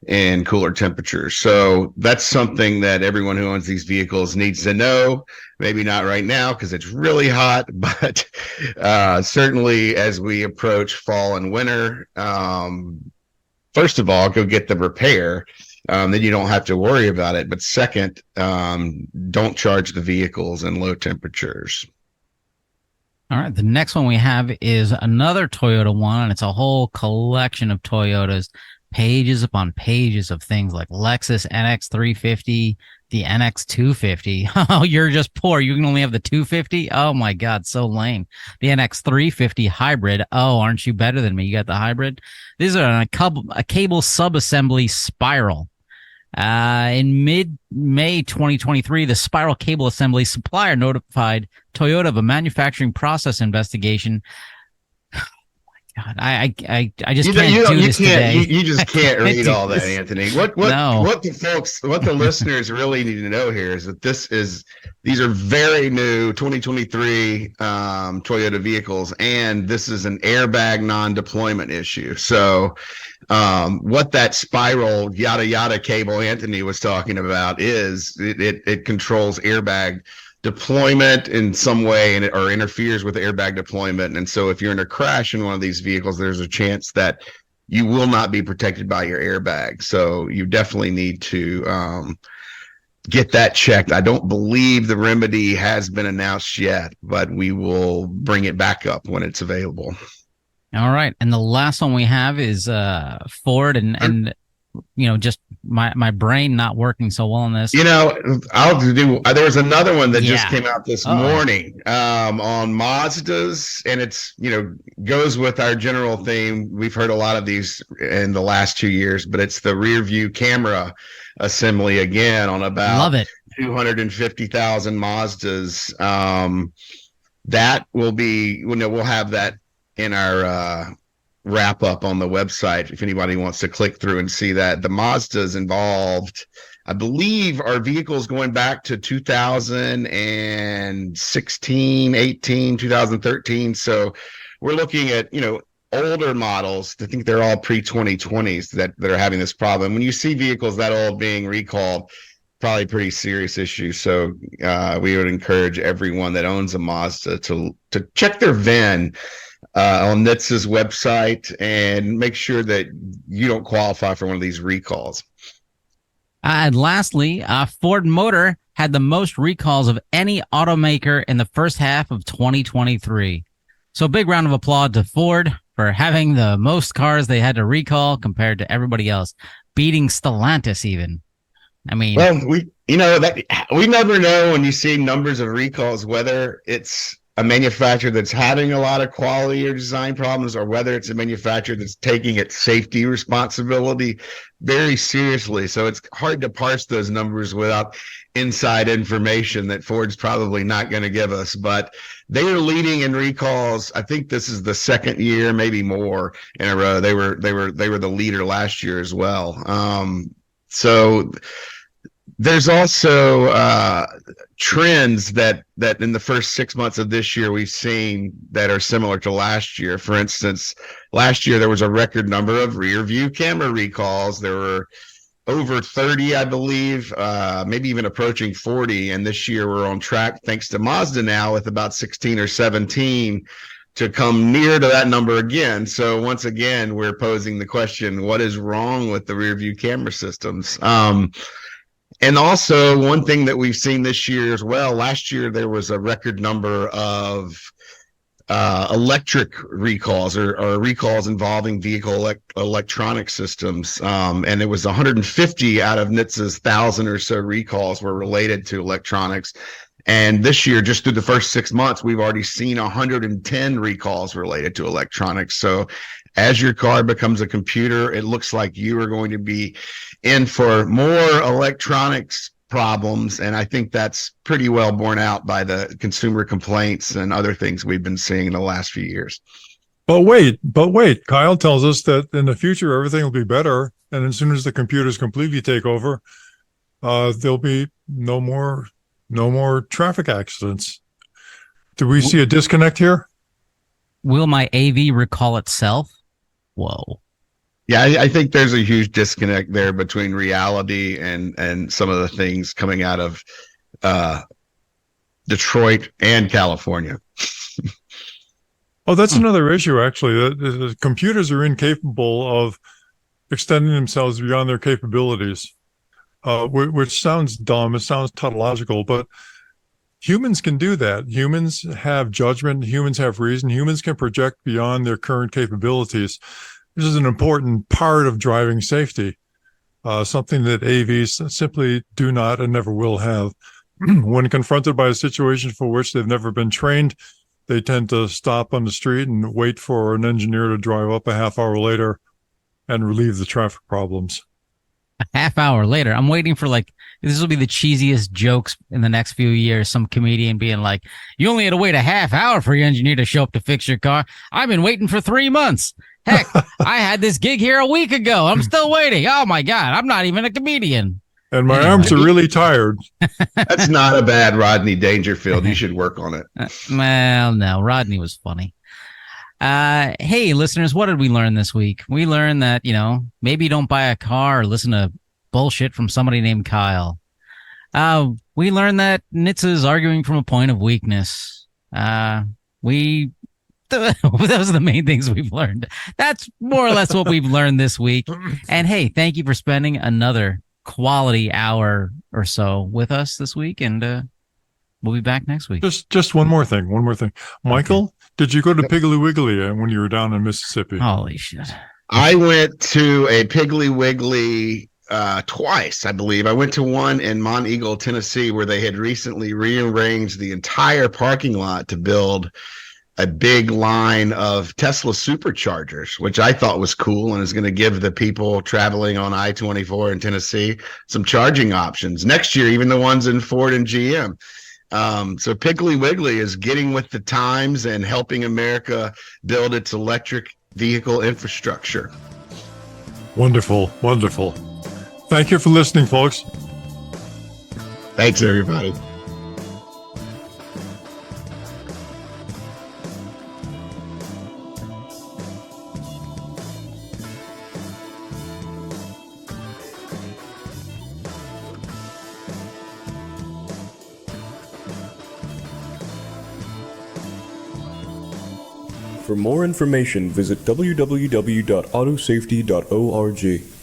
in cooler temperatures. So that's something that everyone who owns these vehicles needs to know. Maybe not right now because it's really hot, but certainly as we approach fall and winter, first of all, go get the repair. Then you don't have to worry about it. But second, don't charge the vehicles in low temperatures. All right. The next one we have is another Toyota one, and it's a whole collection of Toyotas, pages upon pages of things like Lexus NX350, the NX250. Oh, you're just poor. You can only have the 250? Oh, my God. So lame. The NX350 hybrid. Oh, aren't you better than me? You got the hybrid? These are a cable subassembly spiral. In mid-May 2023, the spiral cable assembly supplier notified Toyota of a manufacturing process investigation. God, I just can't do this today. You just can't read all that, Anthony. What the listeners really need to know here is that these are very new 2023 Toyota vehicles, and this is an airbag non-deployment issue. So what that spiral yada yada cable Anthony was talking about is it controls airbag deployment in some way, and or interferes with airbag deployment. And so if you're in a crash in one of these vehicles, there's a chance that you will not be protected by your airbag. So you definitely need to get that checked. I don't believe the remedy has been announced yet, but we will bring it back up when it's available. All right. And the last one we have is Ford and you know, just my brain not working so well on this. You know, there was another one that just came out this morning on Mazdas, and it's, you know, goes with our general theme. We've heard a lot of these in the last 2 years, but it's the rear view camera assembly again on about Love it. 250,000 Mazdas. That will be, you know, we'll have that in our wrap up on the website if anybody wants to click through and see that. The Mazdas involved, I believe, are vehicles going back to 2016, 18, 2013. So we're looking at, you know, older models. I think they're all pre-2020s that are having this problem. When you see vehicles that old being recalled, probably a pretty serious issue. So we would encourage everyone that owns a Mazda to check their VIN on NHTSA's website and make sure that you don't qualify for one of these recalls. And lastly, Ford Motor had the most recalls of any automaker in the first half of 2023. So big round of applause to Ford for having the most cars they had to recall compared to everybody else, beating Stellantis even. I mean, well, we never know when you see numbers of recalls whether it's a manufacturer that's having a lot of quality or design problems, or whether it's a manufacturer that's taking its safety responsibility very seriously. So it's hard to parse those numbers without inside information that Ford's probably not going to give us. But they are leading in recalls. I think this is the second year, maybe more in a row. They were the leader last year as well. So there's also trends that in the first 6 months of this year we've seen that are similar to last year. For instance, last year there was a record number of rear view camera recalls. There were over 30, I believe, maybe even approaching 40. And this year we're on track, thanks to Mazda now, with about 16 or 17 to come near to that number again. So once again, we're posing the question, what is wrong with the rear view camera systems? And also, one thing that we've seen this year as well, last year there was a record number of electric recalls or recalls involving vehicle electronic systems. And it was 150 out of NHTSA's 1,000 or so recalls were related to electronics. And this year, just through the first 6 months, we've already seen 110 recalls related to electronics. So as your car becomes a computer, it looks like you are going to be in for more electronics problems. And I think that's pretty well borne out by the consumer complaints and other things we've been seeing in the last few years. But wait, Kyle tells us that in the future, everything will be better. And as soon as the computers completely take over, there'll be no more traffic accidents. Do we see a disconnect here? will my AV recall itself? Whoa. Yeah, I think there's a huge disconnect there between reality and some of the things coming out of Detroit and California. Oh, that's another issue, actually. The computers are incapable of extending themselves beyond their capabilities, which sounds dumb. It sounds tautological, but humans can do that. Humans have judgment. Humans have reason. Humans can project beyond their current capabilities. This is an important part of driving safety, something that AVs simply do not and never will have. When confronted by a situation for which they've never been trained, they tend to stop on the street and wait for an engineer to drive up a half hour later and relieve the traffic problems. A half hour later, I'm waiting for, like, this will be the cheesiest jokes in the next few years. Some comedian being like, you only had to wait a half hour for your engineer to show up to fix your car. I've been waiting for 3 months. Heck, I had this gig here a week ago. I'm still waiting. Oh my God, I'm not even a comedian. And my arms are really tired. That's not a bad Rodney Dangerfield. You should work on it. Well, no, Rodney was funny. Hey, listeners, what did we learn this week? We learned that, maybe don't buy a car or listen to bullshit from somebody named Kyle. We learned that NHTSA is arguing from a point of weakness. Those are the main things we've learned. That's more or less what we've learned this week. And hey, thank you for spending another quality hour or so with us this week, and we'll be back next week. Just one more thing. Michael, okay. Did you go to Piggly Wiggly when you were down in Mississippi? Holy shit. I went to a Piggly Wiggly twice, I believe. I went to one in Mont Eagle, Tennessee, where they had recently rearranged the entire parking lot to build a big line of Tesla superchargers, which I thought was cool and is going to give the people traveling on I-24 in Tennessee some charging options. Next year, even the ones in Ford and GM. So Piggly Wiggly is getting with the times and helping America build its electric vehicle infrastructure. Wonderful, wonderful. Thank you for listening, folks. Thanks, everybody. For more information, visit www.autosafety.org.